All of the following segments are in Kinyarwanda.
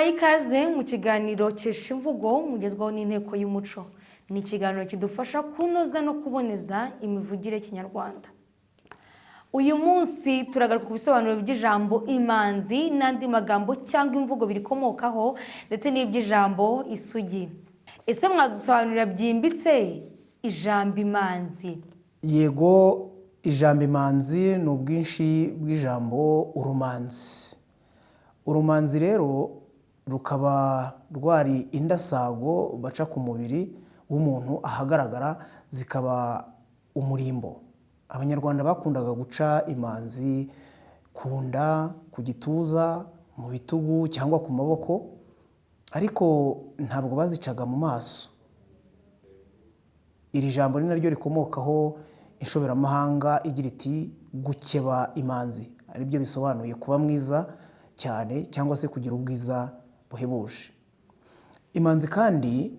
tubaye ikaze mu kiganiro cyesha imvugo mugezwaho n'inteko y'umuco. Ni ikiganiro kidufasha kunoza no kuboneza imivugire kinyarwanda. Uyu munsi turagaruka ku bisobanuro by'ijambo imanzi n'andi magambo cyangwa imvugo birikomokaho ndetse n'iby'ijambo isugi. Ese mwadusobanurira byimbitse ijambo imanzi? Yego, ijambo imanzi ni ubwinshi bw'ijambo urumanzi. Urumanzi rero rukaba rwari indasago baca ku mubiri w'umuntu ahagaragara zikaba umurimbo. Abanyarwanda bakundaga guca imanzi ku nda, ku gituza, mu bitugu cyangwa ku maboko, ariko ntabwo bazicaga mu maso. Iri jambo ni naryo rikomokaho inshoberamahanga igira iti gukeba imanzi, aribyo bisobanuye kuba mwiza cyane cyangwa se kugira ubwiza buhebuje. Imanzi kandi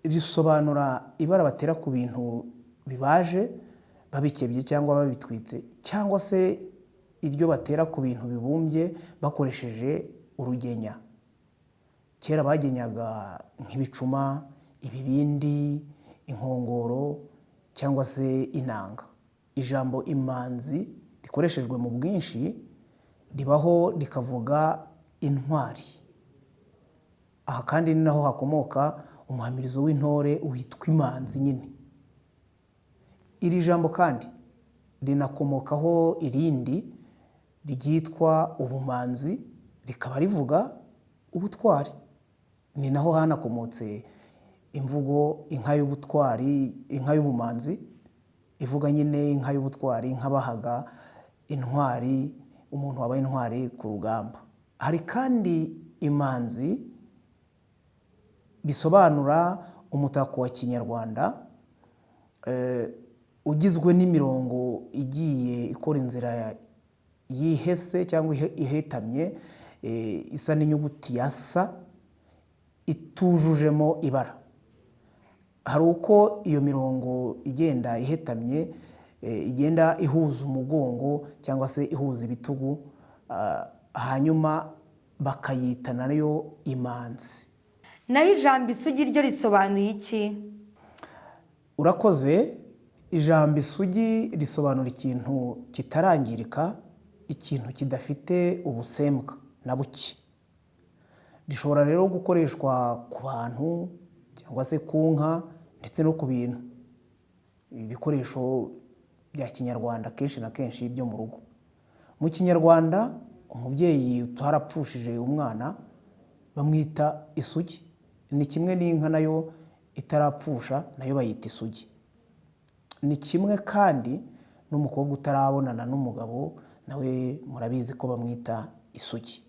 risobanura ibara batera ku bintu bibaje babikebye cyangwa babitwitse, cyangwa se iryo batera ku bintu bibumbye bakoresheje urugenya. Kera bagenyaga nk'ibicuma, ibibindi, inkongoro cyangwa se inanga. Ijambo imanzi rikoreshejwe mu bwinshi ribaho rikavuga intwari. Aha kandi ni naho hakomoka umuhamirizo w'intore witwa imanzi nyine. Iri jambo kandi rinakomokaho irindi ryitwa ubumanzi, rikaba rivuga ubutwari. Ni naho hanakomotse imvugo inka y'ubutwari, inka y'ubumanzi, ivuga nyine inka y'ubutwari, nk'abahaga intwari, umuntu wabaye intwari ku rugamba. Hari kandi imanzi bisobanura umutako wa kinyarwanda ugizwe n'imirongo igiye ikora inzira yihese cyangwa ihetamye, isa n'inyuguti ya sa itujujemo ibara. Hari uko iyo mirongo igenda ihetamye igenda ihuza umugongo cyangwa se ihuza ibitugu, hanyuma bakayita nayo imanzi. Naho ijambo isugi ryo risobanuye iki? Urakoze. Ijambo isugi risobanura ikintu kitarangirika, ikintu kidafite ubusembwa na buke. Rishobora rero gukoreshwa ku bantu cyangwa se ku nka ndetse no ku bintu. Ibikoresho bya kinyarwanda kenshi na kenshi byo mu rugo. Mu kinyarwanda umubyeyi utarapfushije umwana bamwita isugi. Ni kimwe n'inka nayo itarapfusha nayo bayita isugi. Ni kimwe kandi n'umukobwa utarabonana n'umugabo nawe murabizi ko bamwita isugi.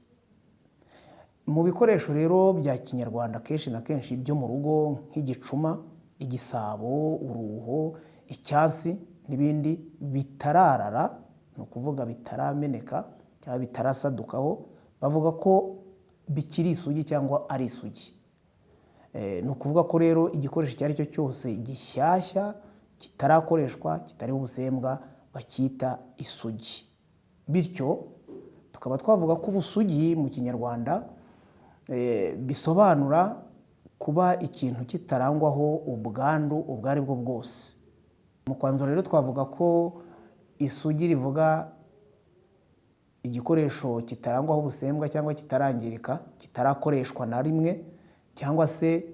Mu bikoresho rero bya kinyarwanda kenshi na kenshi byo mu rugo nk'igicuma, igisabo, uruho, icyansi n'ibindi bitararara, ni ukuvuga bitarameneka cyangwa bitarasadukaho, bavuga ko bikiri isugi cyangwa ari isugi. Ni ukuvuga ko rero igikoresho icyo ari cyo cyose gishyashya kitarakoreshwa, kitariho ubusembwa, bakita isugi. Bityo tukaba twavuga ko ubusugi mu kinyarwanda bisobanura kuba ikintu kitarangwaho ubwandu ubwo ari bwo bwose. Mu kwanzura rero twavuga ko isugi rivuga igikoresho kitarangwaho ubusembwa cyangwa kitarangirika, kitarakoreshwa na rimwe, cyangwa se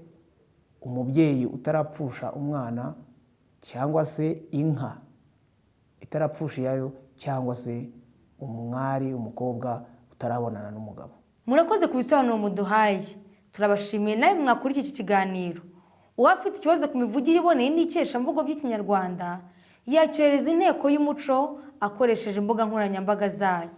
umubyeyi utarapfusha umwana, cyangwa se inka itarapfusha iyayo, cyangwa se umwari, umukobwa utarabonana n'umugabo. Murakoze ku bisobanuro muduhaye. Turabashimiye nawe mwakurikiye iki kiganiro. Uwafite ikibazo ku mivugire iboneye n'ikeshamvugo by'ikinyarwanda yacereza inteko y'umuco akoresheje imbuga nkoranyambaga zayo.